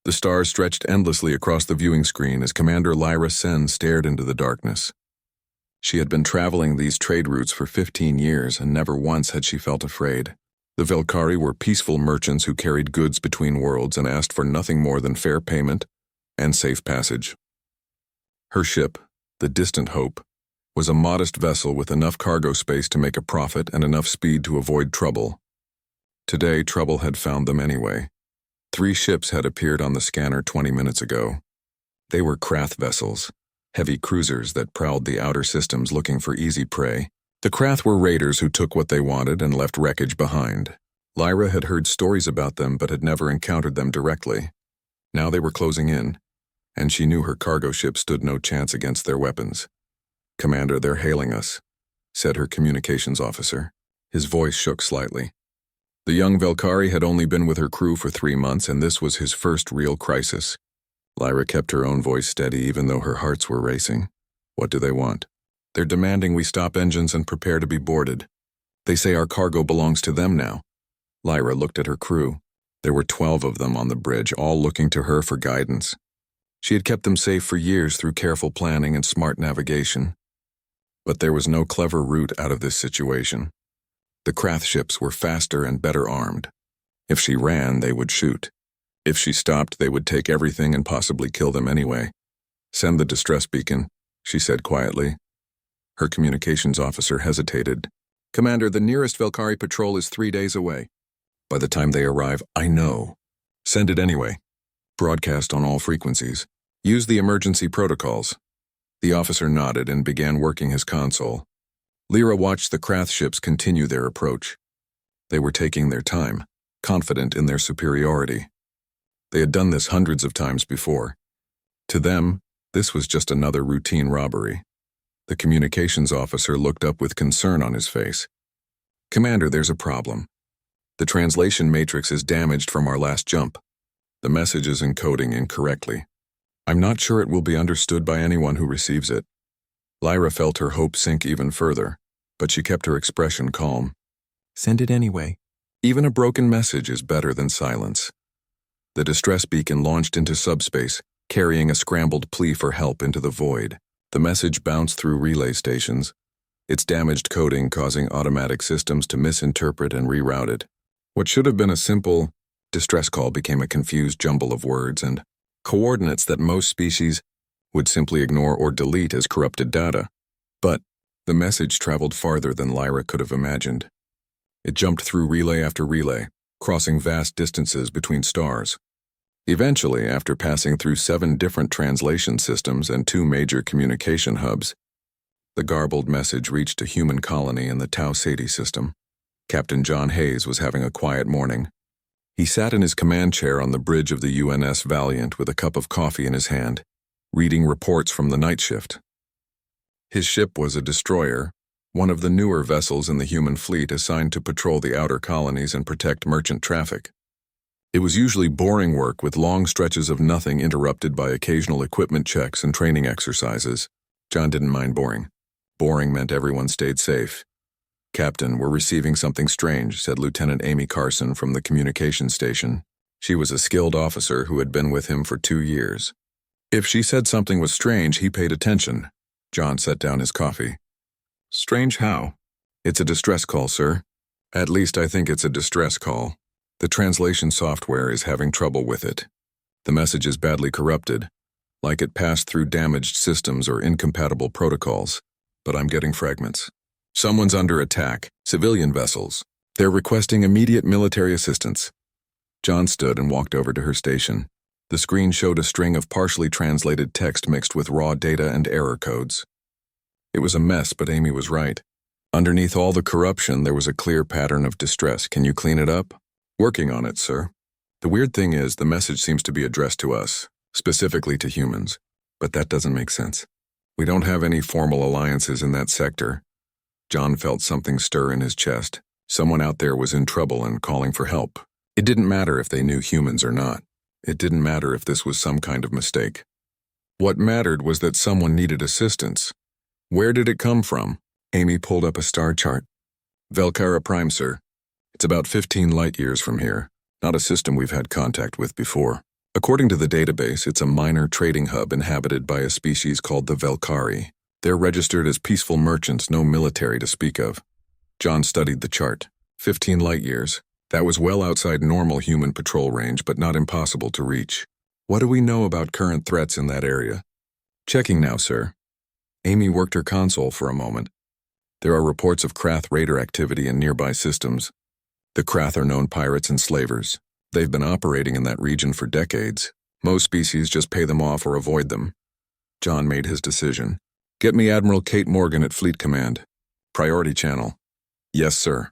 The stars stretched endlessly across the viewing screen as Commander Lyra Sen stared into the darkness. She had been traveling these trade routes for 15 years, and never once had she felt afraid. The Velkari were peaceful merchants who carried goods between worlds and asked for nothing more than fair payment and safe passage. Her ship, the Distant Hope, was a modest vessel with enough cargo space to make a profit and enough speed to avoid trouble. Today, trouble had found them anyway. 3 ships had appeared on the scanner 20 minutes ago. They were Krath vessels, heavy cruisers that prowled the outer systems looking for easy prey. The Krath were raiders who took what they wanted and left wreckage behind. Lyra had heard stories about them but had never encountered them directly. Now they were closing in, and she knew her cargo ship stood no chance against their weapons. "Commander, they're hailing us," said her communications officer. His voice shook slightly. The young Velkari had only been with her crew for 3 months, and this was his first real crisis. Lyra kept her own voice steady even though her hearts were racing. "What do they want?" "They're demanding we stop engines and prepare to be boarded. They say our cargo belongs to them now." Lyra looked at her crew. There were 12 of them on the bridge, all looking to her for guidance. She had kept them safe for years through careful planning and smart navigation. But there was no clever route out of this situation. The Krath ships were faster and better armed. If she ran, they would shoot. If she stopped, they would take everything and possibly kill them anyway. "Send the distress beacon," she said quietly. Her communications officer hesitated. "Commander, the nearest Velkari patrol is 3 days away. By the time they arrive, I know. Send it anyway. Broadcast on all frequencies. Use the emergency protocols." The officer nodded and began working his console. Lyra watched the Krath ships continue their approach. They were taking their time, confident in their superiority. They had done this hundreds of times before. To them, this was just another routine robbery. The communications officer looked up with concern on his face. "Commander, there's a problem. The translation matrix is damaged from our last jump. The message is encoding incorrectly. I'm not sure it will be understood by anyone who receives it." Lyra felt her hope sink even further, but she kept her expression calm. "Send it anyway. Even a broken message is better than silence." The distress beacon launched into subspace, carrying a scrambled plea for help into the void. The message bounced through relay stations, its damaged coding causing automatic systems to misinterpret and reroute it. What should have been a simple distress call became a confused jumble of words and coordinates that most species would simply ignore or delete as corrupted data. But the message traveled farther than Lyra could have imagined. It jumped through relay after relay, crossing vast distances between stars. Eventually, after passing through 7 different translation systems and 2 major communication hubs, the garbled message reached a human colony in the Tau Ceti system. Captain John Hayes was having a quiet morning. He sat in his command chair on the bridge of the UNS Valiant with a cup of coffee in his hand, reading reports from the night shift. His ship was a destroyer, one of the newer vessels in the human fleet assigned to patrol the outer colonies and protect merchant traffic. It was usually boring work with long stretches of nothing interrupted by occasional equipment checks and training exercises. John didn't mind boring. Boring meant everyone stayed safe. "Captain, we're receiving something strange," said Lieutenant Amy Carson from the communications station. She was a skilled officer who had been with him for 2 years. If she said something was strange, he paid attention. John set down his coffee. "Strange how?" "It's a distress call, sir. At least I think it's a distress call. The translation software is having trouble with it. The message is badly corrupted, like it passed through damaged systems or incompatible protocols, but I'm getting fragments. Someone's under attack, civilian vessels. They're requesting immediate military assistance." John stood and walked over to her station. The screen showed a string of partially translated text mixed with raw data and error codes. It was a mess, but Amy was right. Underneath all the corruption, there was a clear pattern of distress. "Can you clean it up?" "Working on it, sir. The weird thing is, the message seems to be addressed to us, specifically to humans. But that doesn't make sense. We don't have any formal alliances in that sector." John felt something stir in his chest. Someone out there was in trouble and calling for help. It didn't matter if they knew humans or not. It didn't matter if this was some kind of mistake. What mattered was that someone needed assistance. Where did it come from? Amy pulled up a star chart. "Velkara Prime, sir. It's about 15 light years from here. Not a system we've had contact with before." According to the database, it's a minor trading hub inhabited by a species called the Velkari. They're registered as peaceful merchants, no military to speak of. John studied the chart. 15 light years. That was well outside normal human patrol range, but not impossible to reach. What do we know about current threats in that area? Checking now, sir. Amy worked her console for a moment. There are reports of Krath raider activity in nearby systems. The Krath are known pirates and slavers. They've been operating in that region for decades. Most species just pay them off or avoid them. John made his decision. Get me Admiral Kate Morgan at Fleet Command. Priority channel. Yes, sir.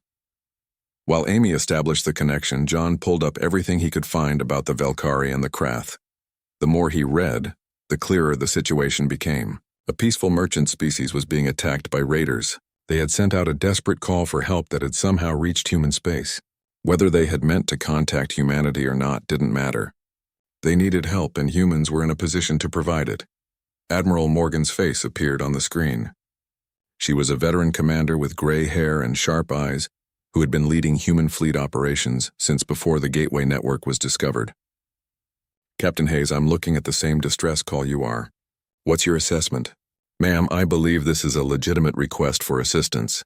While Amy established the connection, John pulled up everything he could find about the Velkari and the Krath. The more he read, the clearer the situation became. A peaceful merchant species was being attacked by raiders. They had sent out a desperate call for help that had somehow reached human space. Whether they had meant to contact humanity or not didn't matter. They needed help, and humans were in a position to provide it. Admiral Morgan's face appeared on the screen. She was a veteran commander with gray hair and sharp eyes who had been leading human fleet operations since before the Gateway Network was discovered. Captain Hayes, I'm looking at the same distress call you are. What's your assessment? Ma'am, I believe this is a legitimate request for assistance.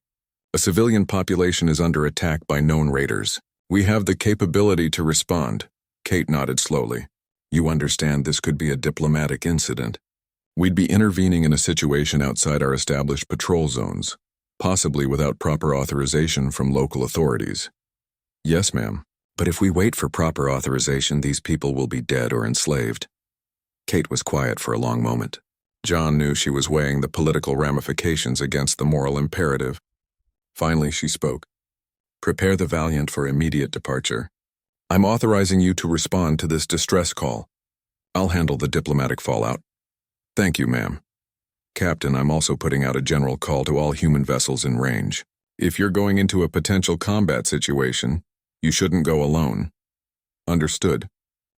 A civilian population is under attack by known raiders. We have the capability to respond. Kate nodded slowly. You understand this could be a diplomatic incident. We'd be intervening in a situation outside our established patrol zones, possibly without proper authorization from local authorities. Yes, ma'am. But if we wait for proper authorization, these people will be dead or enslaved. Kate was quiet for a long moment. John knew she was weighing the political ramifications against the moral imperative. Finally, she spoke. Prepare the Valiant for immediate departure. I'm authorizing you to respond to this distress call. I'll handle the diplomatic fallout. Thank you, ma'am. Captain, I'm also putting out a general call to all human vessels in range. If you're going into a potential combat situation, you shouldn't go alone. Understood.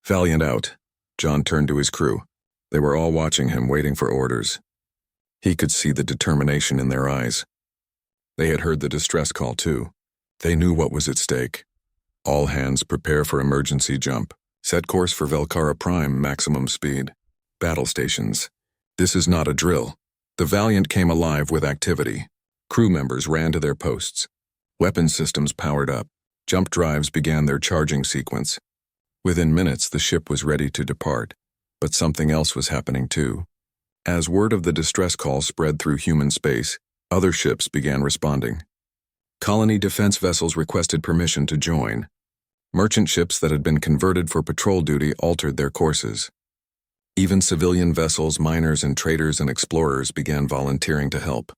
Valiant out. John turned to his crew. They were all watching him, waiting for orders. He could see the determination in their eyes. They had heard the distress call too. They knew what was at stake. All hands prepare for emergency jump. Set course for Velkara Prime, maximum speed. Battle stations. This is not a drill. The Valiant came alive with activity. Crew members ran to their posts. Weapon systems powered up. Jump drives began their charging sequence. Within minutes, the ship was ready to depart. But something else was happening too. As word of the distress call spread through human space, other ships began responding. Colony defense vessels requested permission to join. Merchant ships that had been converted for patrol duty altered their courses. Even civilian vessels, miners and traders and explorers began volunteering to help.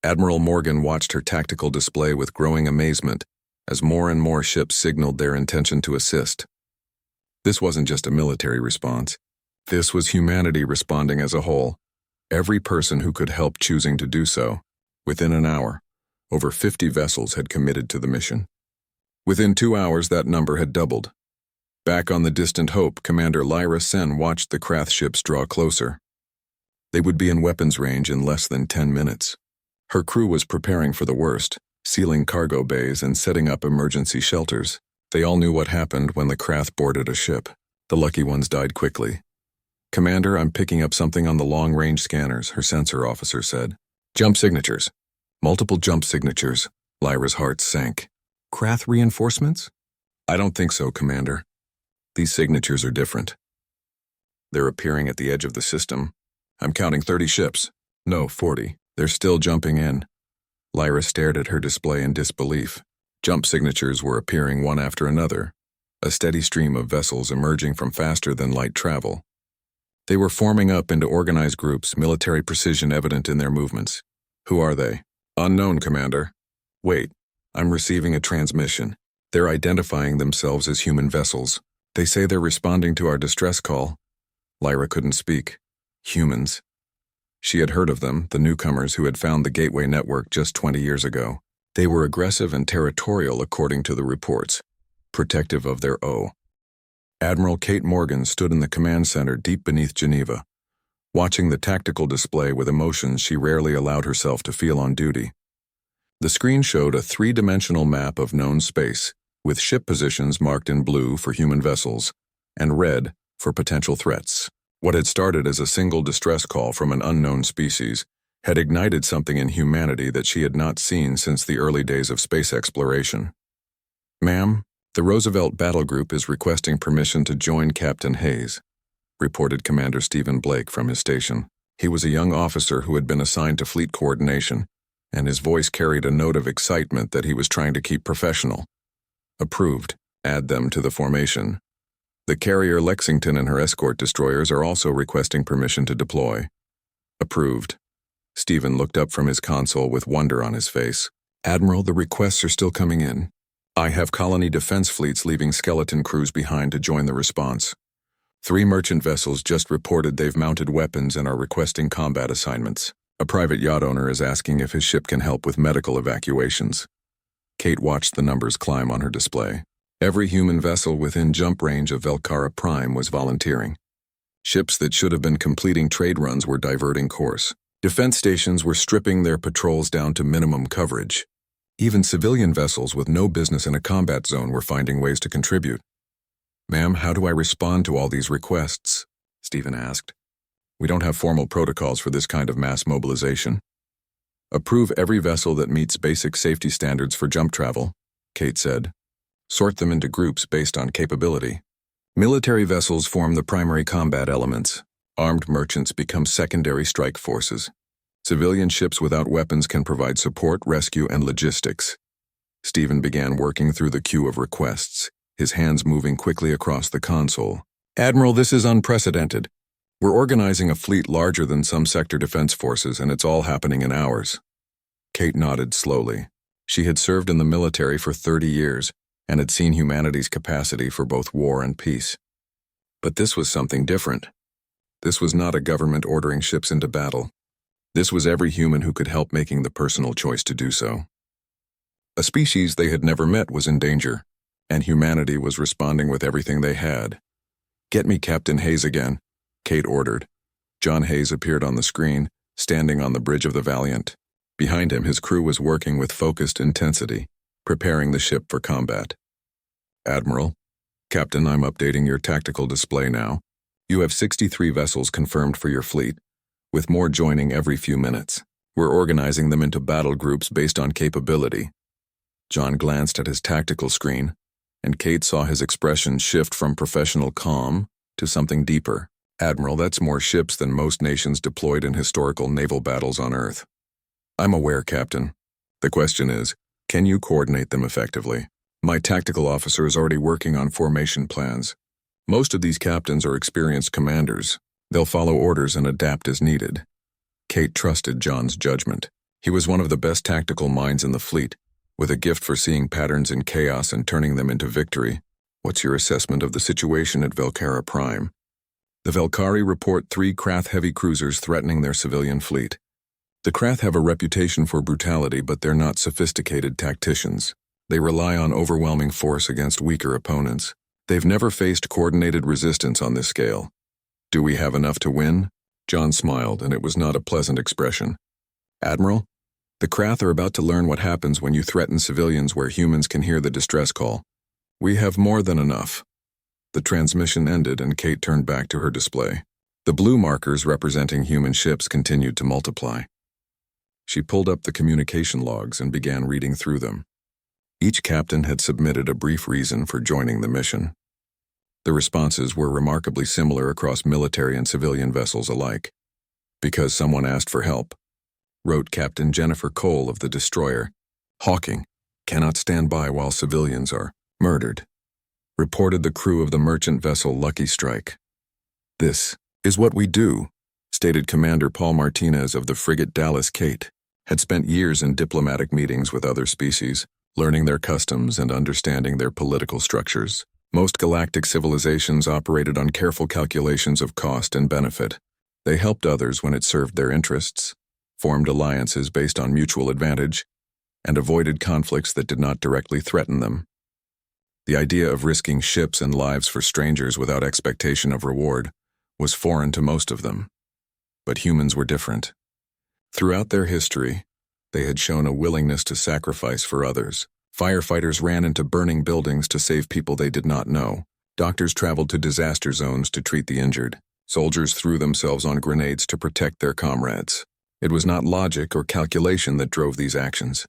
Admiral Morgan watched her tactical display with growing amazement as more and more ships signaled their intention to assist. This wasn't just a military response. This was humanity responding as a whole. Every person who could help choosing to do so. Within an hour, over 50 vessels had committed to the mission. Within 2 hours, that number had doubled. Back on the distant Hope, Commander Lyra Sen watched the Krath ships draw closer. They would be in weapons range in less than 10 minutes. Her crew was preparing for the worst, sealing cargo bays and setting up emergency shelters. They all knew what happened when the Krath boarded a ship. The lucky ones died quickly. Commander, I'm picking up something on the long-range scanners, her sensor officer said. Jump signatures. Multiple jump signatures. Lyra's heart sank. Krath reinforcements? I don't think so, Commander. These signatures are different. They're appearing at the edge of the system. I'm counting 30 ships. No, 40. They're still jumping in. Lyra stared at her display in disbelief. Jump signatures were appearing one after another, a steady stream of vessels emerging from faster-than-light travel. They were forming up into organized groups, military precision evident in their movements. Who are they? Unknown, Commander. Wait, I'm receiving a transmission. They're identifying themselves as human vessels. They say they're responding to our distress call. Lyra couldn't speak. Humans. She had heard of them, the newcomers who had found the Gateway Network just 20 years ago. They were aggressive and territorial according to the reports, protective of their O. Admiral Kate Morgan stood in the command center deep beneath Geneva, watching the tactical display with emotions she rarely allowed herself to feel on duty. The screen showed a three-dimensional map of known space, with ship positions marked in blue for human vessels, and red for potential threats. What had started as a single distress call from an unknown species had ignited something in humanity that she had not seen since the early days of space exploration. "Ma'am, the Roosevelt Battle Group is requesting permission to join Captain Hayes," reported Commander Stephen Blake from his station. He was a young officer who had been assigned to fleet coordination, and his voice carried a note of excitement that he was trying to keep professional. "Approved. Add them to the formation. The carrier Lexington and her escort destroyers are also requesting permission to deploy." "Approved." Stephen looked up from his console with wonder on his face. "Admiral, the requests are still coming in. I have colony defense fleets leaving skeleton crews behind to join the response. 3 merchant vessels just reported they've mounted weapons and are requesting combat assignments. A private yacht owner is asking if his ship can help with medical evacuations." Kate watched the numbers climb on her display. Every human vessel within jump range of Velcara Prime was volunteering. Ships that should have been completing trade runs were diverting course. Defense stations were stripping their patrols down to minimum coverage. Even civilian vessels with no business in a combat zone were finding ways to contribute. "Ma'am, how do I respond to all these requests?" Stephen asked. "We don't have formal protocols for this kind of mass mobilization." "Approve every vessel that meets basic safety standards for jump travel," Kate said. "Sort them into groups based on capability. Military vessels form the primary combat elements. Armed merchants become secondary strike forces. Civilian ships without weapons can provide support, rescue, and logistics." Stephen began working through the queue of requests, his hands moving quickly across the console. "Admiral, this is unprecedented. We're organizing a fleet larger than some sector defense forces, and it's all happening in hours." Kate nodded slowly. She had served in the military for 30 years, and had seen humanity's capacity for both war and peace. But this was something different. This was not a government ordering ships into battle. This was every human who could help making the personal choice to do so. A species they had never met was in danger, and humanity was responding with everything they had. "Get me Captain Hayes again," Kate ordered. John Hayes appeared on the screen, standing on the bridge of the Valiant. Behind him, his crew was working with focused intensity, preparing the ship for combat. "Admiral, Captain, I'm updating your tactical display now. You have 63 vessels confirmed for your fleet, with more joining every few minutes. We're organizing them into battle groups based on capability." John glanced at his tactical screen, and Kate saw his expression shift from professional calm to something deeper. "Admiral, that's more ships than most nations deployed in historical naval battles on Earth." "I'm aware, Captain. The question is, can you coordinate them effectively? My tactical officer is already working on formation plans. Most of these captains are experienced commanders. They'll follow orders and adapt as needed." Kate trusted John's judgment. He was one of the best tactical minds in the fleet, with a gift for seeing patterns in chaos and turning them into victory. "What's your assessment of the situation at Velcara Prime?" "The Velcari report 3 Krath heavy cruisers threatening their civilian fleet. The Krath have a reputation for brutality, but they're not sophisticated tacticians. They rely on overwhelming force against weaker opponents. They've never faced coordinated resistance on this scale. Do we have enough to win?" John smiled, and it was not a pleasant expression. "Admiral, the Krath are about to learn what happens when you threaten civilians where humans can hear the distress call. We have more than enough." The transmission ended, and Kate turned back to her display. The blue markers representing human ships continued to multiply. She pulled up the communication logs and began reading through them. Each captain had submitted a brief reason for joining the mission. The responses were remarkably similar across military and civilian vessels alike. "Because someone asked for help," wrote Captain Jennifer Cole of the destroyer. "Hawking cannot stand by while civilians are murdered," reported the crew of the merchant vessel Lucky Strike. "This is what we do," stated Commander Paul Martinez of the frigate Dallas. Kate had spent years in diplomatic meetings with other species, learning their customs and understanding their political structures. Most galactic civilizations operated on careful calculations of cost and benefit. They helped others when it served their interests, formed alliances based on mutual advantage, and avoided conflicts that did not directly threaten them. The idea of risking ships and lives for strangers without expectation of reward was foreign to most of them. But humans were different. Throughout their history, they had shown a willingness to sacrifice for others. Firefighters ran into burning buildings to save people they did not know. Doctors traveled to disaster zones to treat the injured. Soldiers threw themselves on grenades to protect their comrades. It was not logic or calculation that drove these actions.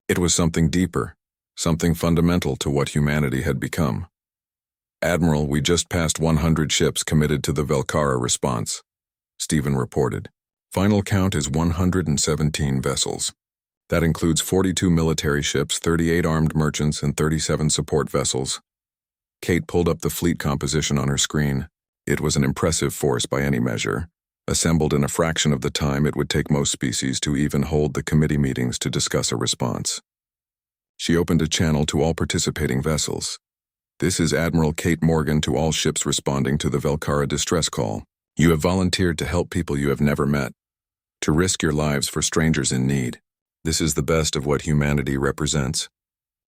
It was something deeper, something fundamental to what humanity had become. "Admiral, we just passed 100 ships committed to the Velkara response," Stephen reported. "Final count is 117 vessels. That includes 42 military ships, 38 armed merchants, and 37 support vessels." Kate pulled up the fleet composition on her screen. It was an impressive force by any measure, assembled in a fraction of the time it would take most species to even hold the committee meetings to discuss a response. She opened a channel to all participating vessels. "This is Admiral Kate Morgan to all ships responding to the Velkara distress call. You have volunteered to help people you have never met, to risk your lives for strangers in need. This is the best of what humanity represents.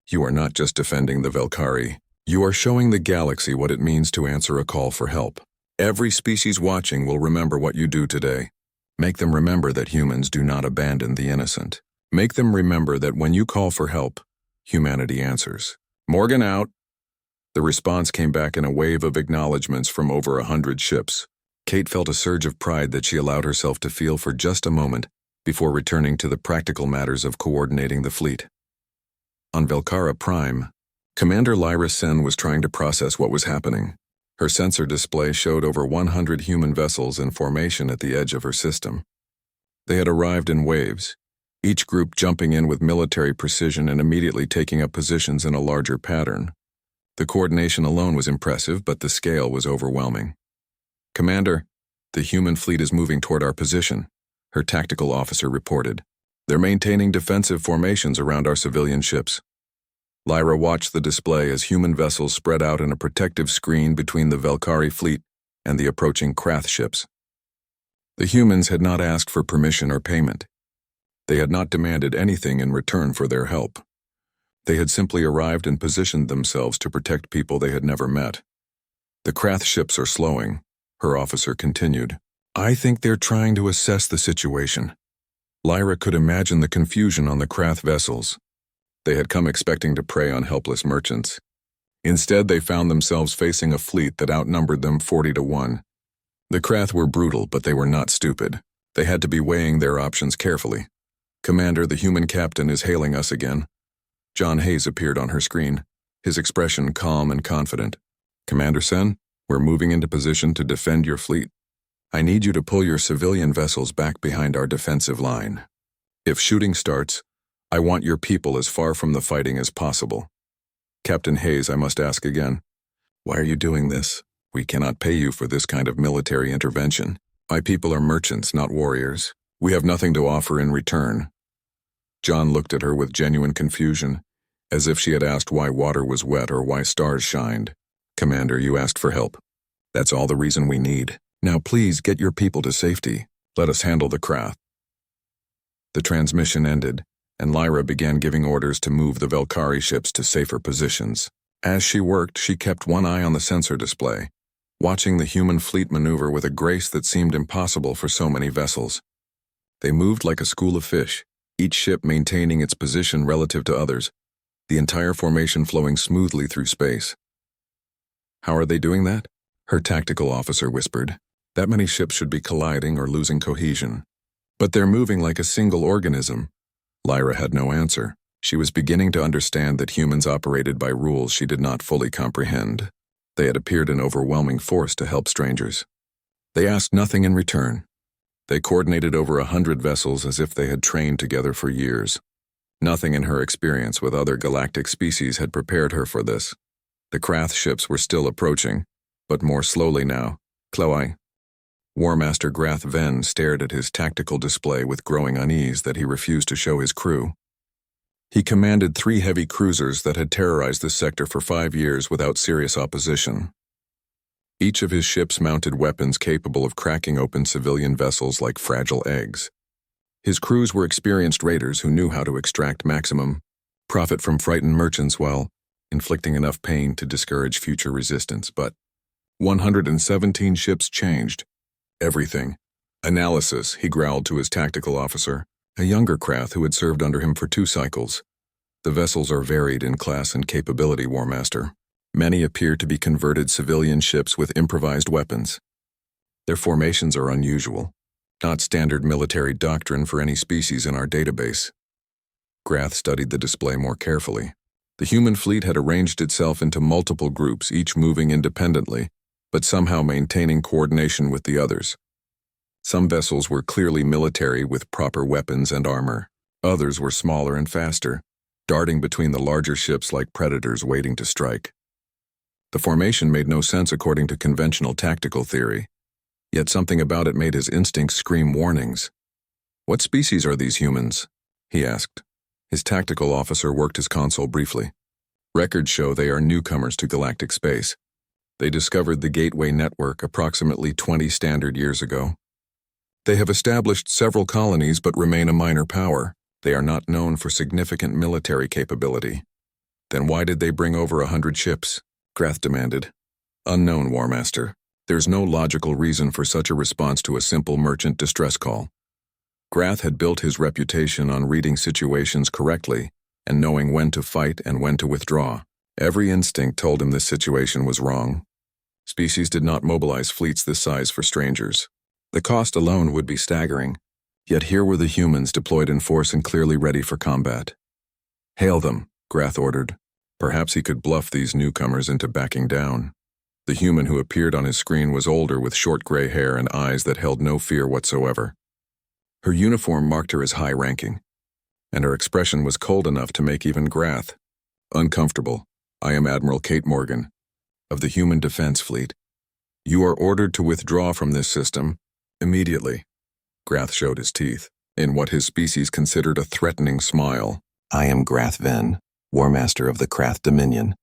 You are not just defending the Velkari. You are showing the galaxy what it means to answer a call for help. Every species watching will remember what you do today. Make them remember that humans do not abandon the innocent. Make them remember that when you call for help, humanity answers." "Morgan out." The response came back in a wave of acknowledgments from over 100 ships. Kate felt a surge of pride that she allowed herself to feel for just a moment before returning to the practical matters of coordinating the fleet. On Velkara Prime, Commander Lyra Sen was trying to process what was happening. Her sensor display showed over 100 human vessels in formation at the edge of her system. They had arrived in waves, each group jumping in with military precision and immediately taking up positions in a larger pattern. The coordination alone was impressive, but the scale was overwhelming. "Commander, the human fleet is moving toward our position," her tactical officer reported. "They're maintaining defensive formations around our civilian ships." Lyra watched the display as human vessels spread out in a protective screen between the Velkari fleet and the approaching Krath ships. The humans had not asked for permission or payment. They had not demanded anything in return for their help. They had simply arrived and positioned themselves to protect people they had never met. "The Krath ships are slowing," her officer continued. "I think they're trying to assess the situation." Lyra could imagine the confusion on the Krath vessels. They had come expecting to prey on helpless merchants. Instead, they found themselves facing a fleet that outnumbered them 40-1. The Krath were brutal, but they were not stupid. They had to be weighing their options carefully. "Commander, the human captain is hailing us again." John Hayes appeared on her screen, his expression calm and confident. "Commander Sen, we're moving into position to defend your fleet. I need you to pull your civilian vessels back behind our defensive line. If shooting starts, I want your people as far from the fighting as possible." "Captain Hayes, I must ask again. Why are you doing this? We cannot pay you for this kind of military intervention. My people are merchants, not warriors. We have nothing to offer in return." John looked at her with genuine confusion, as if she had asked why water was wet or why stars shined. "Commander, you asked for help. That's all the reason we need. Now please get your people to safety. Let us handle the Krath." The transmission ended, and Lyra began giving orders to move the Velkari ships to safer positions. As she worked, she kept one eye on the sensor display, watching the human fleet maneuver with a grace that seemed impossible for so many vessels. They moved like a school of fish, each ship maintaining its position relative to others, the entire formation flowing smoothly through space. "How are they doing that?" her tactical officer whispered. "That many ships should be colliding or losing cohesion. But they're moving like a single organism." Lyra had no answer. She was beginning to understand that humans operated by rules she did not fully comprehend. They had appeared in overwhelming force to help strangers. They asked nothing in return. They coordinated over 100 vessels as if they had trained together for years. Nothing in her experience with other galactic species had prepared her for this. The Krath ships were still approaching, but more slowly now. "Chloe." War Master Grath Ven stared at his tactical display with growing unease that he refused to show his crew. He commanded 3 heavy cruisers that had terrorized this sector for 5 years without serious opposition. Each of his ships mounted weapons capable of cracking open civilian vessels like fragile eggs. His crews were experienced raiders who knew how to extract maximum profit from frightened merchants while inflicting enough pain to discourage future resistance. But 117 ships changed. Everything. "Analysis," he growled to his tactical officer, a younger Krath who had served under him for 2 cycles. "The vessels are varied in class and capability, War Master. Many appear to be converted civilian ships with improvised weapons. Their formations are unusual, not standard military doctrine for any species in our database. Grath studied the display more carefully. The human fleet had arranged itself into multiple groups, each moving independently, but somehow maintaining coordination with the others. Some vessels were clearly military with proper weapons and armor. Others were smaller and faster, darting between the larger ships like predators waiting to strike. The formation made no sense according to conventional tactical theory, yet something about it made his instincts scream warnings. "What species are these humans?" he asked. His tactical officer worked his console briefly. "Records show they are newcomers to galactic space. They discovered the Gateway Network approximately 20 standard years ago. They have established several colonies but remain a minor power. They are not known for significant military capability." "Then why did they bring over 100 ships?" Grath demanded. "Unknown, War Master. There's no logical reason for such a response to a simple merchant distress call." Grath had built his reputation on reading situations correctly and knowing when to fight and when to withdraw. Every instinct told him this situation was wrong. Species did not mobilize fleets this size for strangers. The cost alone would be staggering, yet here were the humans deployed in force and clearly ready for combat. "Hail them," Grath ordered. Perhaps he could bluff these newcomers into backing down. The human who appeared on his screen was older with short gray hair and eyes that held no fear whatsoever. Her uniform marked her as high-ranking, and her expression was cold enough to make even Grath uncomfortable. "I am Admiral Kate Morgan, of the Human Defense Fleet. You are ordered to withdraw from this system immediately." Grath showed his teeth, in what his species considered a threatening smile. "I am Grath Ven, War Master of the Krath Dominion.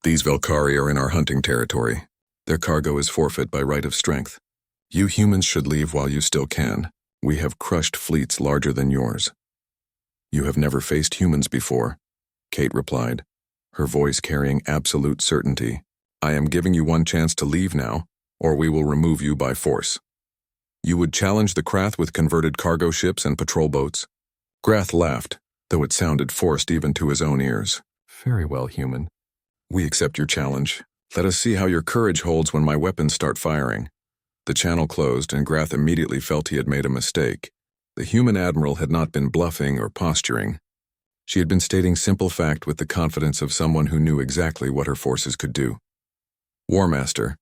These Velkari are in our hunting territory. Their cargo is forfeit by right of strength. You humans should leave while you still can. We have crushed fleets larger than yours." "You have never faced humans before," Kate replied, her voice carrying absolute certainty. "I am giving you one chance to leave now, or we will remove you by force." "You would challenge the Krath with converted cargo ships and patrol boats?" Grath laughed, though it sounded forced even to his own ears. "Very well, human. We accept your challenge. Let us see how your courage holds when my weapons start firing." The channel closed, and Grath immediately felt he had made a mistake. The human admiral had not been bluffing or posturing. She had been stating simple fact with the confidence of someone who knew exactly what her forces could do. "War Master,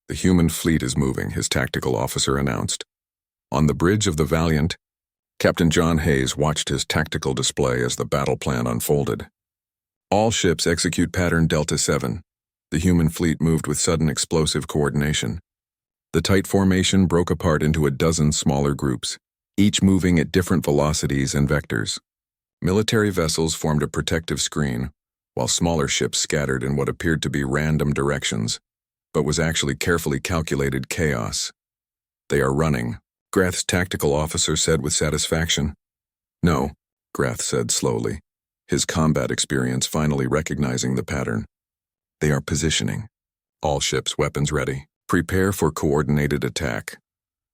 the human fleet is moving," his tactical officer announced. On the bridge of the Valiant, Captain John Hayes watched his tactical display as the battle plan unfolded. "All ships execute pattern Delta 7. The human fleet moved with sudden explosive coordination. The tight formation broke apart into a dozen smaller groups, each moving at different velocities and vectors. Military vessels formed a protective screen, while smaller ships scattered in what appeared to be random directions, but was actually carefully calculated chaos. "They are running," Grath's tactical officer said with satisfaction. "No," Grath said slowly, his combat experience finally recognizing the pattern. "They are positioning. All ships weapons ready. Prepare for coordinated attack."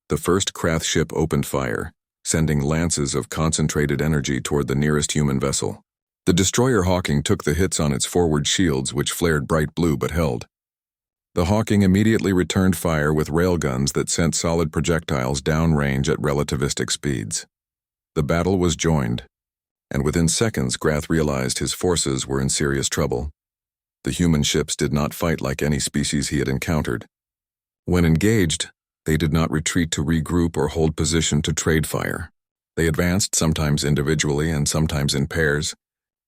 The first Krath ship opened fire, sending lances of concentrated energy toward the nearest human vessel. The destroyer Hawking took the hits on its forward shields, which flared bright blue but held. The Hawking immediately returned fire with railguns that sent solid projectiles downrange at relativistic speeds. The battle was joined, and within seconds Grath realized his forces were in serious trouble. The human ships did not fight like any species he had encountered. When engaged, they did not retreat to regroup or hold position to trade fire. They advanced, sometimes individually and sometimes in pairs,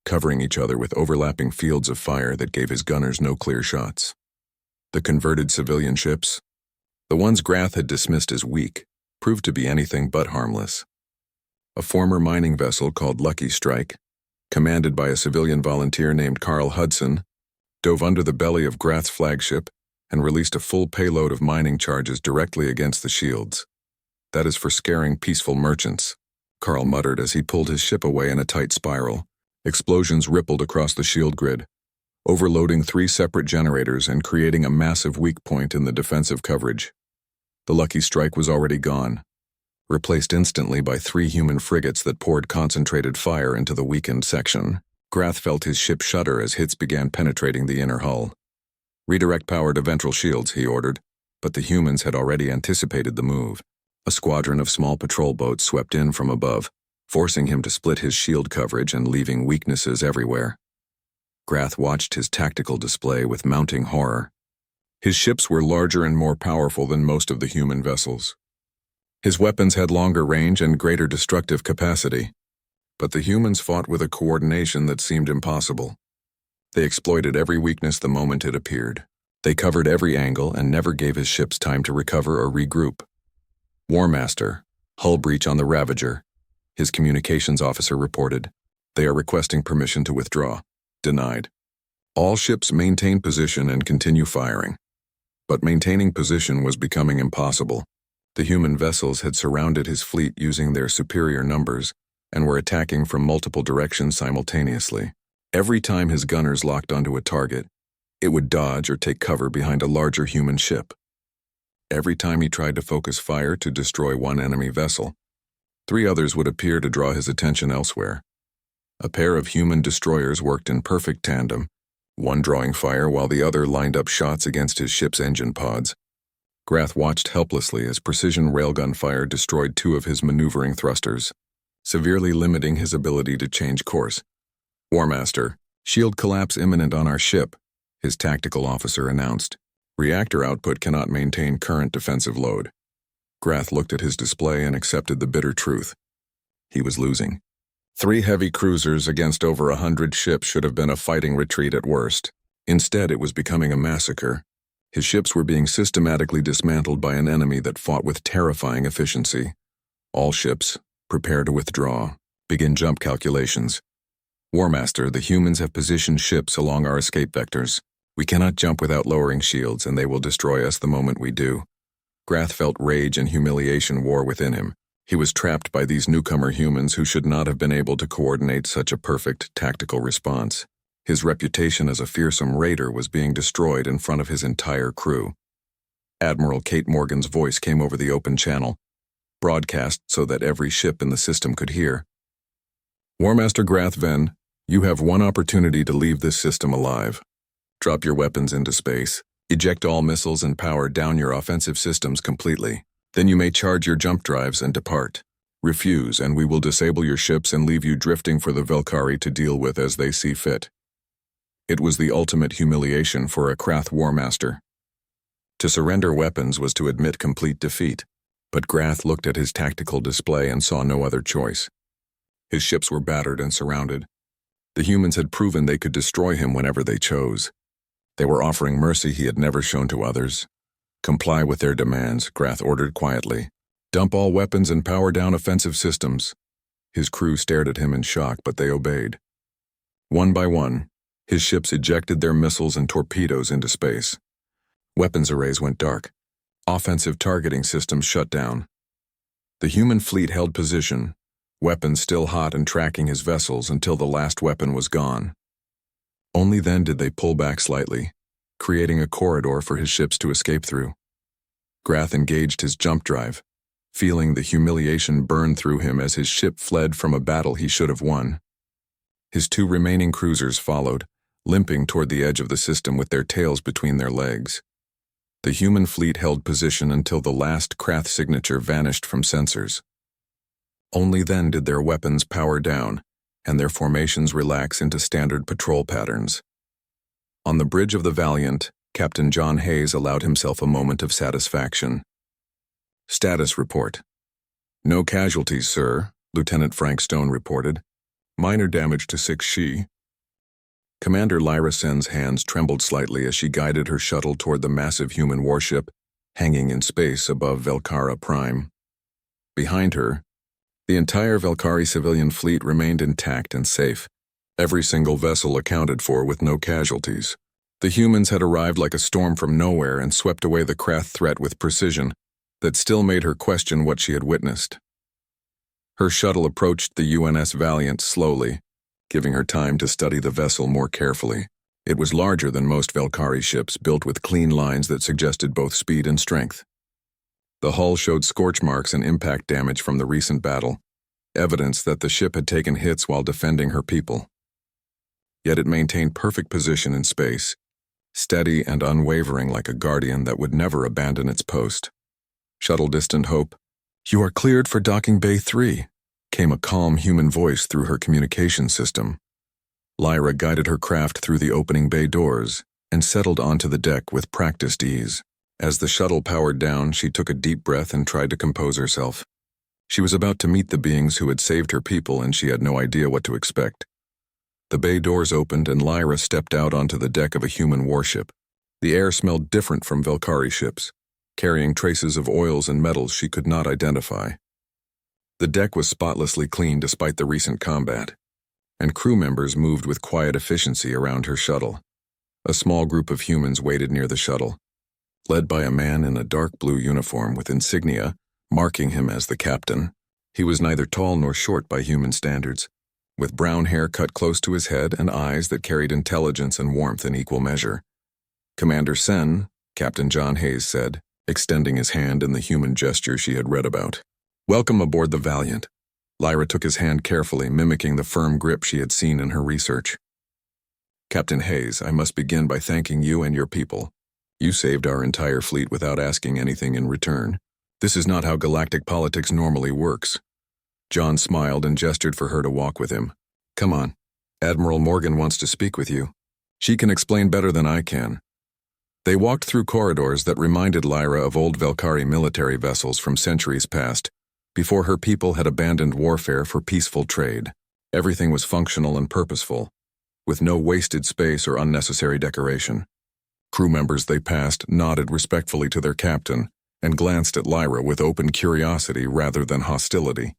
covering each other with overlapping fields of fire that gave his gunners no clear shots. The converted civilian ships, the ones Grath had dismissed as weak, proved to be anything but harmless. A former mining vessel called Lucky Strike, commanded by a civilian volunteer named Carl Hudson, dove under the belly of Grath's flagship and released a full payload of mining charges directly against the shields. "That is for scaring peaceful merchants," Carl muttered as he pulled his ship away in a tight spiral. Explosions rippled across the shield grid, overloading 3 separate generators and creating a massive weak point in the defensive coverage. The Lucky Strike was already gone, replaced instantly by 3 human frigates that poured concentrated fire into the weakened section. Grath felt his ship shudder as hits began penetrating the inner hull. "Redirect power to ventral shields," he ordered, but the humans had already anticipated the move. A squadron of small patrol boats swept in from above, forcing him to split his shield coverage and leaving weaknesses everywhere. Grath watched his tactical display with mounting horror. His ships were larger and more powerful than most of the human vessels. His weapons had longer range and greater destructive capacity, but the humans fought with a coordination that seemed impossible. They exploited every weakness the moment it appeared. They covered every angle and never gave his ships time to recover or regroup. "War Master, hull breach on the Ravager," his communications officer reported. "They are requesting permission to withdraw." Denied. "All ships maintain position and continue firing." But maintaining position was becoming impossible. The human vessels had surrounded his fleet using their superior numbers and were attacking from multiple directions simultaneously. Every time his gunners locked onto a target, it would dodge or take cover behind a larger human ship. Every time he tried to focus fire to destroy one enemy vessel, 3 others would appear to draw his attention elsewhere. A pair of human destroyers worked in perfect tandem, one drawing fire while the other lined up shots against his ship's engine pods. Grath watched helplessly as precision railgun fire destroyed 2 of his maneuvering thrusters, severely limiting his ability to change course. "War Master, shield collapse imminent on our ship," his tactical officer announced. "Reactor output cannot maintain current defensive load." Grath looked at his display and accepted the bitter truth. He was losing. 3 heavy cruisers against over 100 ships should have been a fighting retreat at worst. Instead, it was becoming a massacre. His ships were being systematically dismantled by an enemy that fought with terrifying efficiency. "All ships, prepare to withdraw. Begin jump calculations." "War Master, the humans have positioned ships along our escape vectors. We cannot jump without lowering shields, and they will destroy us the moment we do." Grath felt rage and humiliation war within him. He was trapped by these newcomer humans who should not have been able to coordinate such a perfect tactical response. His reputation as a fearsome raider was being destroyed in front of his entire crew. Admiral Kate Morgan's voice came over the open channel, broadcast so that every ship in the system could hear. "War Master Grath Venn, you have one opportunity to leave this system alive. Drop your weapons into space, eject all missiles and power down your offensive systems completely. Then you may charge your jump drives and depart. Refuse, and we will disable your ships and leave you drifting for the Velkari to deal with as they see fit." It was the ultimate humiliation for a Krath War Master. To surrender weapons was to admit complete defeat, but Grath looked at his tactical display and saw no other choice. His ships were battered and surrounded. The humans had proven they could destroy him whenever they chose. They were offering mercy he had never shown to others. "Comply with their demands," Grath ordered quietly. "Dump all weapons and power down offensive systems." His crew stared at him in shock, but they obeyed. One by one, his ships ejected their missiles and torpedoes into space. Weapons arrays went dark. Offensive targeting systems shut down. The human fleet held position, weapons still hot and tracking his vessels until the last weapon was gone. Only then did they pull back slightly, creating a corridor for his ships to escape through. Grath engaged his jump drive, feeling the humiliation burn through him as his ship fled from a battle he should have won. His 2 remaining cruisers followed, limping toward the edge of the system with their tails between their legs. The human fleet held position until the last Krath signature vanished from sensors. Only then did their weapons power down and their formations relax into standard patrol patterns. On the bridge of the Valiant, Captain John Hayes allowed himself a moment of satisfaction. "Status report." "No casualties, sir," Lieutenant Frank Stone reported. "Minor damage to 6 Shi." Commander Lyra Sen's hands trembled slightly as she guided her shuttle toward the massive human warship hanging in space above Velkara Prime. Behind her, the entire Velkari civilian fleet remained intact and safe, every single vessel accounted for with no casualties. The humans had arrived like a storm from nowhere and swept away the Krath threat with precision that still made her question what she had witnessed. Her shuttle approached the UNS Valiant slowly, giving her time to study the vessel more carefully. It was larger than most Velkari ships, built with clean lines that suggested both speed and strength. The hull showed scorch marks and impact damage from the recent battle, evidence that the ship had taken hits while defending her people. Yet it maintained perfect position in space, steady and unwavering like a guardian that would never abandon its post. Shuttle Distant Hope, you are cleared for Docking Bay 3, came a calm human voice through her communication system. Lyra guided her craft through the opening bay doors and settled onto the deck with practiced ease. As the shuttle powered down, she took a deep breath and tried to compose herself. She was about to meet the beings who had saved her people, and she had no idea what to expect. The bay doors opened and Lyra stepped out onto the deck of a human warship. The air smelled different from Velkari ships, carrying traces of oils and metals she could not identify. The deck was spotlessly clean despite the recent combat, and crew members moved with quiet efficiency around her shuttle. A small group of humans waited near the shuttle, led by a man in a dark blue uniform with insignia marking him as the captain. He was neither tall nor short by human standards, with brown hair cut close to his head and eyes that carried intelligence and warmth in equal measure. Commander Sen, Captain John Hayes said, extending his hand in the human gesture she had read about. Welcome aboard the Valiant. Lyra took his hand carefully, mimicking the firm grip she had seen in her research. Captain Hayes, I must begin by thanking you and your people. You saved our entire fleet without asking anything in return. This is not how galactic politics normally works. John smiled and gestured for her to walk with him. Come on. Admiral Morgan wants to speak with you. She can explain better than I can. They walked through corridors that reminded Lyra of old Velkari military vessels from centuries past, before her people had abandoned warfare for peaceful trade. Everything was functional and purposeful, with no wasted space or unnecessary decoration. Crew members they passed nodded respectfully to their captain and glanced at Lyra with open curiosity rather than hostility.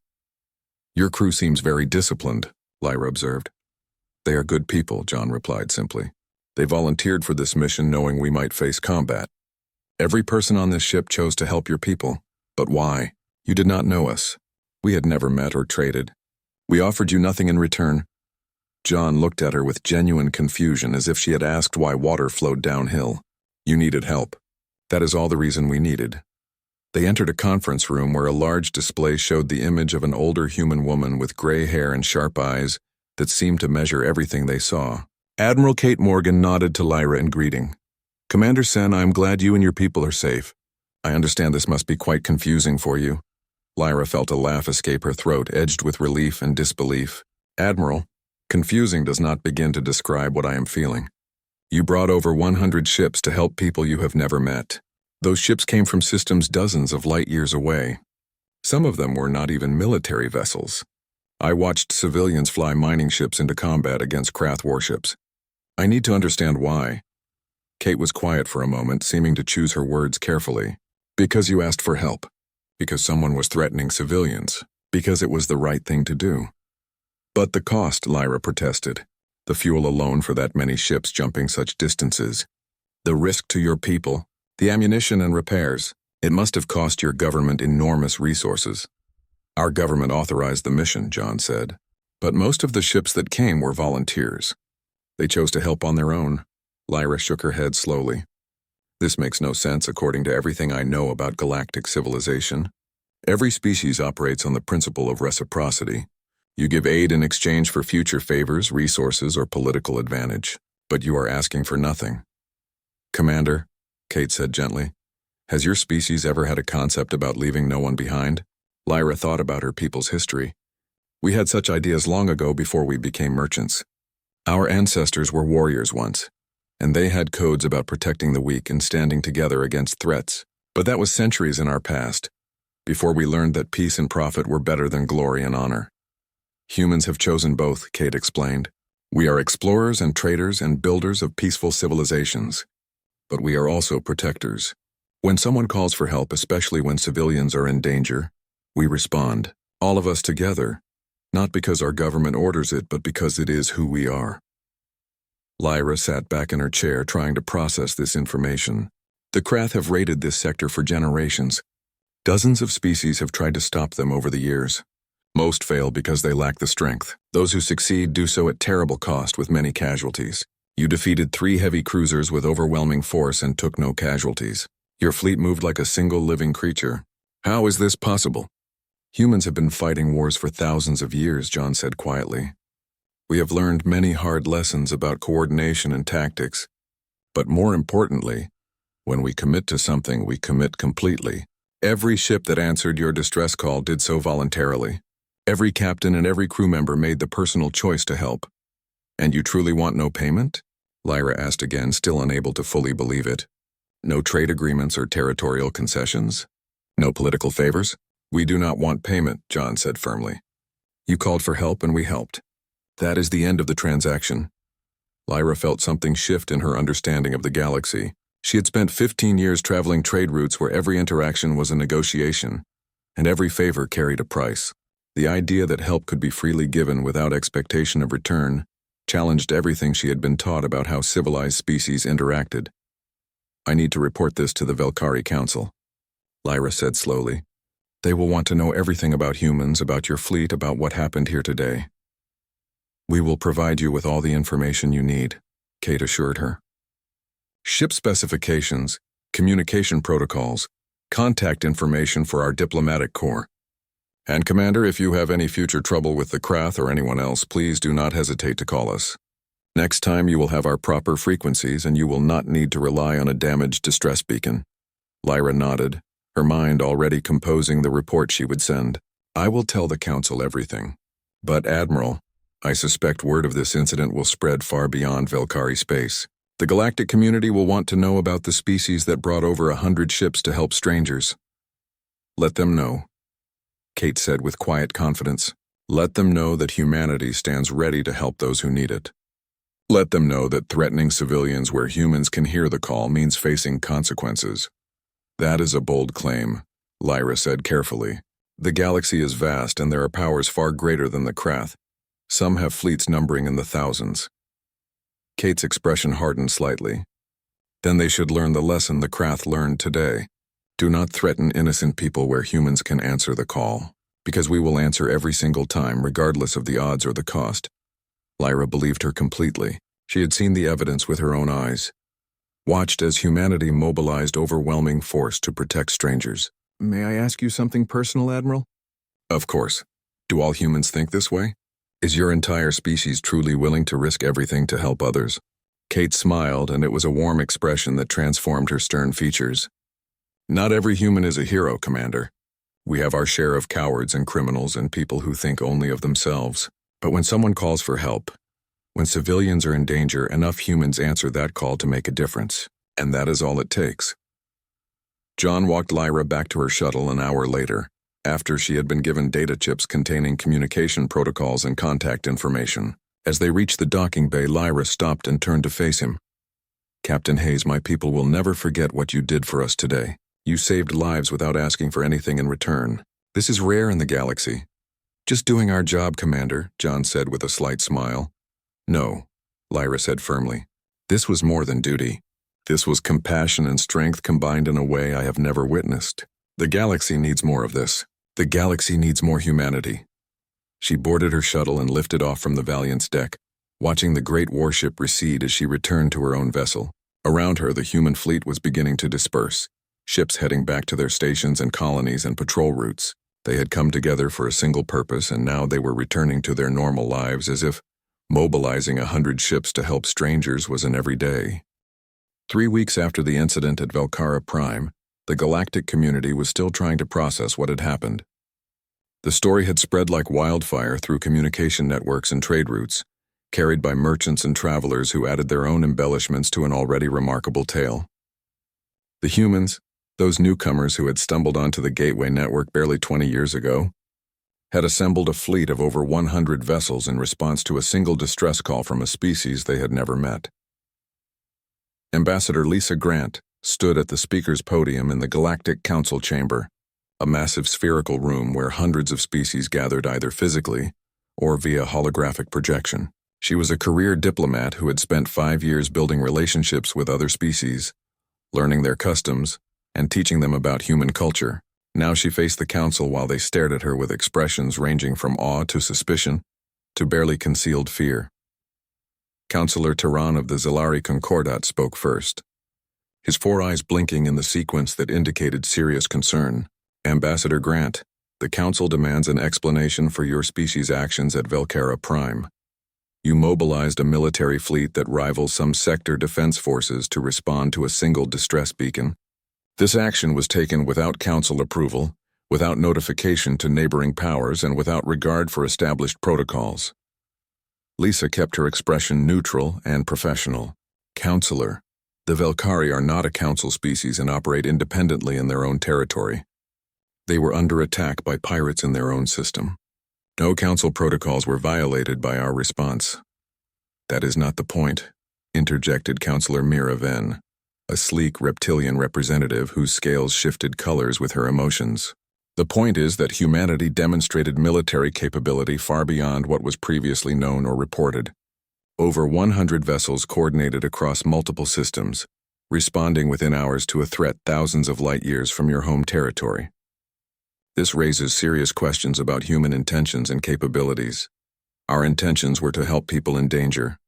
Your crew seems very disciplined, Lyra observed. They are good people, John replied simply. They volunteered for this mission knowing we might face combat. Every person on this ship chose to help your people. But why? You did not know us. We had never met or traded. We offered you nothing in return. John looked at her with genuine confusion, as if she had asked why water flowed downhill. You needed help. That is all the reason we needed. They entered a conference room where a large display showed the image of an older human woman with gray hair and sharp eyes that seemed to measure everything they saw. Admiral Kate Morgan nodded to Lyra in greeting. Commander Sen, I am glad you and your people are safe. I understand this must be quite confusing for you. Lyra felt a laugh escape her throat, edged with relief and disbelief. Admiral, confusing does not begin to describe what I am feeling. You brought over 100 ships to help people you have never met. Those ships came from systems dozens of light years away. Some of them were not even military vessels. I watched civilians fly mining ships into combat against Krath warships. I need to understand why. Kate was quiet for a moment, seeming to choose her words carefully. Because you asked for help. Because someone was threatening civilians. Because it was the right thing to do. But the cost, Lyra protested. The fuel alone for that many ships jumping such distances. The risk to your people. The ammunition and repairs. It must have cost your government enormous resources. Our government authorized the mission, John said. But most of the ships that came were volunteers. They chose to help on their own. Lyra shook her head slowly. This makes no sense according to everything I know about galactic civilization. Every species operates on the principle of reciprocity. You give aid in exchange for future favors, resources, or political advantage. But you are asking for nothing. Commander, Kate said gently, has your species ever had a concept about leaving no one behind? Lyra thought about her people's history. We had such ideas long ago before we became merchants. Our ancestors were warriors once, and they had codes about protecting the weak and standing together against threats. But that was centuries in our past, before we learned that peace and profit were better than glory and honor. Humans have chosen both, Kate explained. We are explorers and traders and builders of peaceful civilizations. But we are also protectors. When someone calls for help, especially when civilians are in danger, we respond, all of us together, not because our government orders it, but because it is who we are. Lyra sat back in her chair trying to process this information. The Krath have raided this sector for generations. Dozens of species have tried to stop them over the years. Most fail because they lack the strength. Those who succeed do so at terrible cost with many casualties. You defeated 3 heavy cruisers with overwhelming force and took no casualties. Your fleet moved like a single living creature. How is this possible? Humans have been fighting wars for thousands of years, John said quietly. We have learned many hard lessons about coordination and tactics, But more importantly, when we commit to something, we commit completely. Every ship that answered your distress call did so voluntarily. Every captain and every crew member made the personal choice to help. And you truly want no payment? Lyra asked again, still unable to fully believe it. No trade agreements or territorial concessions? No political favors? We do not want payment, John said firmly. You called for help and we helped. That is the end of the transaction. Lyra felt something shift in her understanding of the galaxy. She had spent 15 years traveling trade routes where every interaction was a negotiation, and every favor carried a price. The idea that help could be freely given without expectation of return challenged everything she had been taught about how civilized species interacted. I need to report this to the Velkari Council, Lyra said slowly. They will want to know everything about humans, about your fleet, about what happened here today. We will provide you with all the information you need, Kate assured her. Ship specifications, communication protocols, contact information for our diplomatic corps. And Commander, if you have any future trouble with the Krath or anyone else, please do not hesitate to call us. Next time you will have our proper frequencies and you will not need to rely on a damaged distress beacon. Lyra nodded, her mind already composing the report she would send. I will tell the Council everything. But Admiral, I suspect word of this incident will spread far beyond Velkari space. The galactic community will want to know about the species that brought over 100 ships to help strangers. Let them know, Kate said with quiet confidence. Let them know that humanity stands ready to help those who need it. Let them know that threatening civilians where humans can hear the call means facing consequences. That is a bold claim, Lyra said carefully. The galaxy is vast and there are powers far greater than the Krath. Some have fleets numbering in the thousands. Kate's expression hardened slightly. Then they should learn the lesson the Krath learned today. Do not threaten innocent people where humans can answer the call, because we will answer every single time, regardless of the odds or the cost. Lyra believed her completely. She had seen the evidence with her own eyes. Watched as humanity mobilized overwhelming force to protect strangers. May I ask you something personal, Admiral? Of course. Do all humans think this way? Is your entire species truly willing to risk everything to help others? Kate smiled, and it was a warm expression that transformed her stern features. Not every human is a hero, Commander. We have our share of cowards and criminals and people who think only of themselves. But when someone calls for help, when civilians are in danger, enough humans answer that call to make a difference, and that is all it takes. John walked Lyra back to her shuttle an hour later, after she had been given data chips containing communication protocols and contact information. As they reached the docking bay, Lyra stopped and turned to face him. Captain Hayes, my people will never forget what you did for us today. You saved lives without asking for anything in return. This is rare in the galaxy. Just doing our job, Commander, John said with a slight smile. No, Lyra said firmly. This was more than duty. This was compassion and strength combined in a way I have never witnessed. The galaxy needs more of this. The galaxy needs more humanity. She boarded her shuttle and lifted off from the Valiant's deck, watching the great warship recede as she returned to her own vessel. Around her, the human fleet was beginning to disperse, ships heading back to their stations and colonies and patrol routes. They had come together for a single purpose, and now they were returning to their normal lives as if mobilizing 100 ships to help strangers was an everyday. 3 weeks after the incident at Velkara Prime, the galactic community was still trying to process what had happened. The story had spread like wildfire through communication networks and trade routes, carried by merchants and travelers who added their own embellishments to an already remarkable tale. The humans, those newcomers who had stumbled onto the Gateway network barely 20 years ago, had assembled a fleet of over 100 vessels in response to a single distress call from a species they had never met. Ambassador Lisa Grant stood at the speaker's podium in the Galactic Council chamber, a massive spherical room where hundreds of species gathered either physically or via holographic projection. She was a career diplomat who had spent 5 years building relationships with other species, learning their customs, and teaching them about human culture. Now she faced the council while they stared at her with expressions ranging from awe to suspicion to barely concealed fear. Councillor Tehran of the Zilari Concordat spoke first, his 4 eyes blinking in the sequence that indicated serious concern. Ambassador Grant, the Council demands an explanation for your species' actions at Velkara Prime. You mobilized a military fleet that rivals some sector defense forces to respond to a single distress beacon. This action was taken without council approval, without notification to neighboring powers, and without regard for established protocols. Lisa kept her expression neutral and professional. Counselor, the Velkari are not a council species and operate independently in their own territory. They were under attack by pirates in their own system. No council protocols were violated by our response. That is not the point, interjected Counselor Mira Ven, a sleek reptilian representative whose scales shifted colors with her emotions. The point is that humanity demonstrated military capability far beyond what was previously known or reported. Over 100 vessels coordinated across multiple systems, responding within hours to a threat thousands of light years from your home territory. This raises serious questions about human intentions and capabilities. Our intentions were to help people in danger,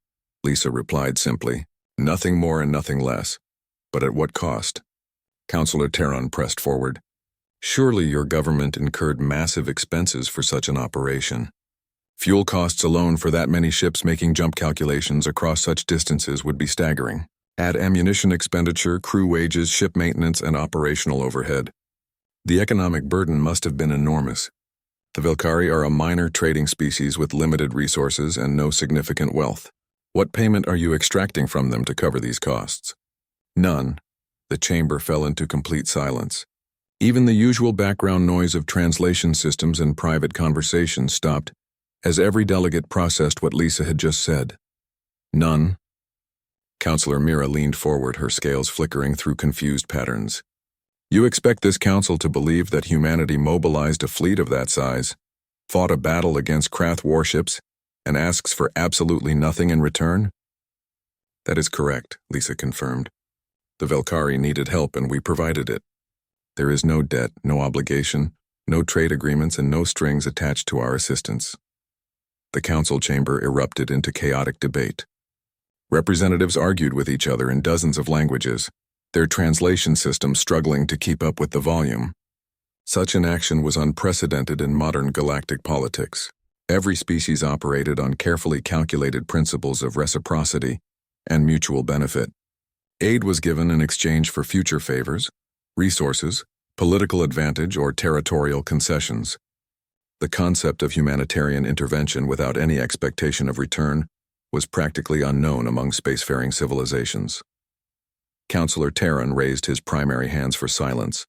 Lisa replied simply. Nothing more and nothing less. But at what cost? Counselor Terron pressed forward. Surely your government incurred massive expenses for such an operation. Fuel costs alone for that many ships making jump calculations across such distances would be staggering. Add ammunition expenditure, crew wages, ship maintenance, and operational overhead. The economic burden must have been enormous. The Velkari are a minor trading species with limited resources and no significant wealth. What payment are you extracting from them to cover these costs? None. The chamber fell into complete silence. Even the usual background noise of translation systems and private conversations stopped as every delegate processed what Lisa had just said. None. Counselor Mira leaned forward, her scales flickering through confused patterns. You expect this council to believe that humanity mobilized a fleet of that size, fought a battle against Krath warships, and asks for absolutely nothing in return? That is correct, Lisa confirmed. The Velkari needed help and we provided it. There is no debt, no obligation, no trade agreements, and no strings attached to our assistance. The council chamber erupted into chaotic debate. Representatives argued with each other in dozens of languages, their translation system struggling to keep up with the volume. Such an action was unprecedented in modern galactic politics. Every species operated on carefully calculated principles of reciprocity and mutual benefit. Aid was given in exchange for future favors, resources, political advantage, or territorial concessions. The concept of humanitarian intervention without any expectation of return was practically unknown among spacefaring civilizations. Counselor Terron raised his primary hands for silence,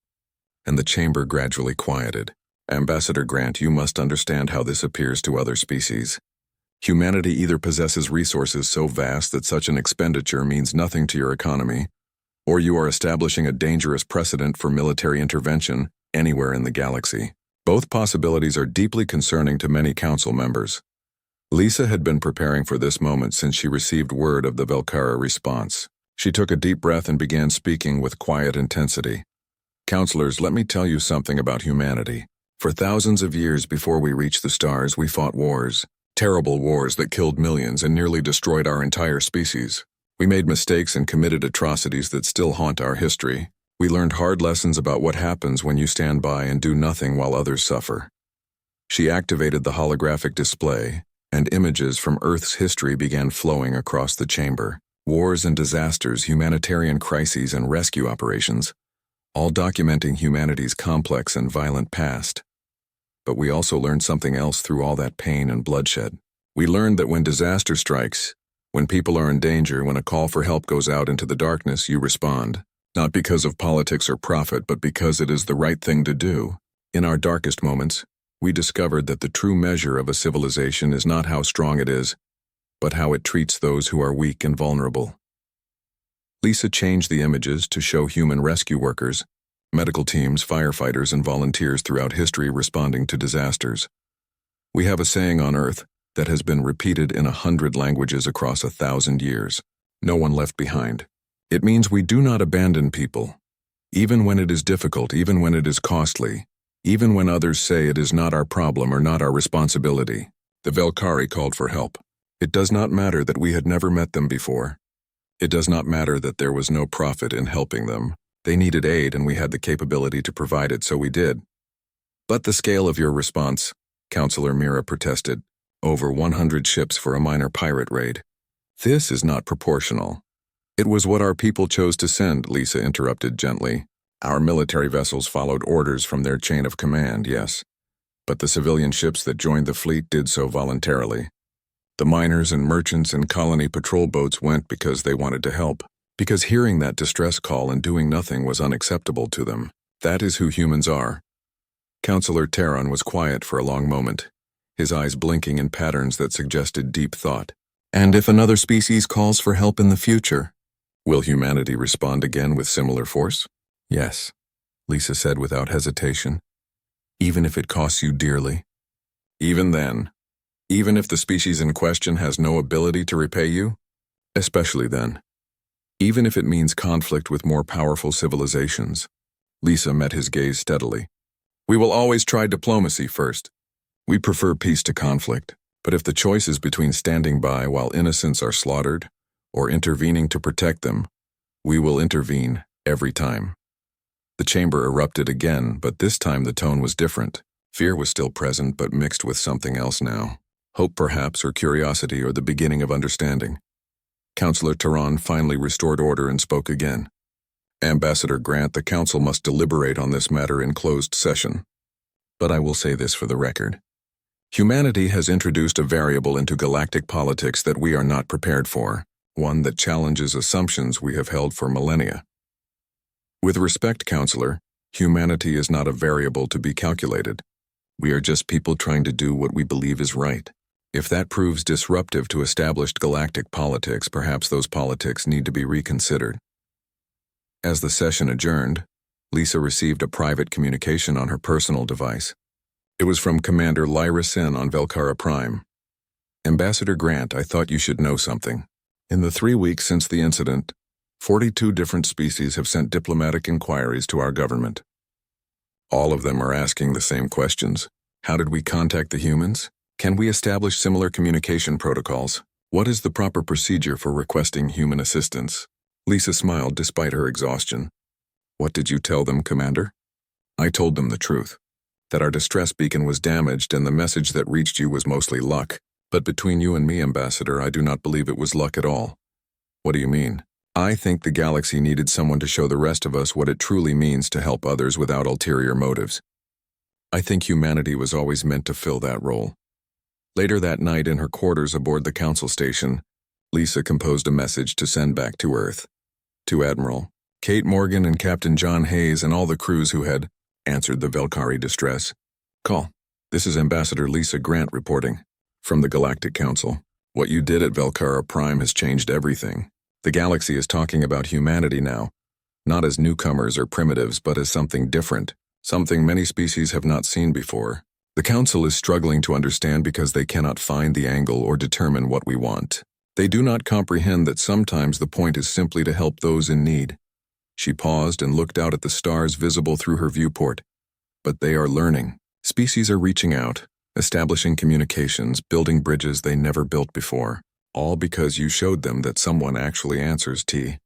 and the chamber gradually quieted. Ambassador Grant, you must understand how this appears to other species. Humanity either possesses resources so vast that such an expenditure means nothing to your economy, or you are establishing a dangerous precedent for military intervention anywhere in the galaxy. Both possibilities are deeply concerning to many council members. Lisa had been preparing for this moment since she received word of the Velkara response. She took a deep breath and began speaking with quiet intensity. Counselors, let me tell you something about humanity. For thousands of years before we reached the stars, we fought wars. Terrible wars that killed millions and nearly destroyed our entire species. We made mistakes and committed atrocities that still haunt our history. We learned hard lessons about what happens when you stand by and do nothing while others suffer. She activated the holographic display, and images from Earth's history began flowing across the chamber. Wars and disasters, humanitarian crises, and rescue operations, all documenting humanity's complex and violent past. But we also learned something else through all that pain and bloodshed. We learned that when disaster strikes, when people are in danger, when a call for help goes out into the darkness, you respond. Not because of politics or profit, but because it is the right thing to do. In our darkest moments, we discovered that the true measure of a civilization is not how strong it is, but how it treats those who are weak and vulnerable. Lisa changed the images to show human rescue workers, medical teams, firefighters, and volunteers throughout history responding to disasters. We have a saying on Earth that has been repeated in 100 languages across 1,000 years. No one left behind. It means we do not abandon people, even when it is difficult, even when it is costly, even when others say it is not our problem or not our responsibility. The Velkari called for help. It does not matter that we had never met them before. It does not matter that there was no profit in helping them. They needed aid and we had the capability to provide it, so we did. But the scale of your response, Counselor Mira protested. Over 100 ships for a minor pirate raid. This is not proportional. It was what our people chose to send, Lisa interrupted gently. Our military vessels followed orders from their chain of command, yes. But the civilian ships that joined the fleet did so voluntarily. The miners and merchants and colony patrol boats went because they wanted to help. Because hearing that distress call and doing nothing was unacceptable to them. That is who humans are. Counselor Terran was quiet for a long moment, his eyes blinking in patterns that suggested deep thought. And if another species calls for help in the future, will humanity respond again with similar force? Yes, Lisa said without hesitation. Even if it costs you dearly? Even then? Even if the species in question has no ability to repay you? Especially then. Even if it means conflict with more powerful civilizations. Lisa met his gaze steadily. We will always try diplomacy first. We prefer peace to conflict, but if the choice is between standing by while innocents are slaughtered, or intervening to protect them, we will intervene every time. The chamber erupted again, but this time the tone was different. Fear was still present, but mixed with something else now. Hope perhaps, or curiosity, or the beginning of understanding. Counselor Terran finally restored order and spoke again. Ambassador Grant, the Council must deliberate on this matter in closed session. But I will say this for the record. Humanity has introduced a variable into galactic politics that we are not prepared for, one that challenges assumptions we have held for millennia. With respect, Counselor, humanity is not a variable to be calculated. We are just people trying to do what we believe is right. If that proves disruptive to established galactic politics, perhaps those politics need to be reconsidered. As the session adjourned, Lisa received a private communication on her personal device. It was from Commander Lyra Sen on Velcara Prime. Ambassador Grant, I thought you should know something. In the 3 weeks since the incident, 42 different species have sent diplomatic inquiries to our government. All of them are asking the same questions. How did we contact the humans? Can we establish similar communication protocols? What is the proper procedure for requesting human assistance? Lisa smiled despite her exhaustion. What did you tell them, Commander? I told them the truth. That our distress beacon was damaged and the message that reached you was mostly luck. But between you and me, Ambassador, I do not believe it was luck at all. What do you mean? I think the galaxy needed someone to show the rest of us what it truly means to help others without ulterior motives. I think humanity was always meant to fill that role. Later that night in her quarters aboard the Council station, Lisa composed a message to send back to Earth. To Admiral Kate Morgan and Captain John Hayes and all the crews who had answered the Velcari distress. Call. This is Ambassador Lisa Grant reporting. From the Galactic Council. What you did at Velcara Prime has changed everything. The galaxy is talking about humanity now. Not as newcomers or primitives, but as something different. Something many species have not seen before. The Council is struggling to understand because they cannot find the angle or determine what we want. They do not comprehend that sometimes the point is simply to help those in need. She paused and looked out at the stars visible through her viewport. But they are learning. Species are reaching out, establishing communications, building bridges they never built before. All because you showed them that someone actually answers T.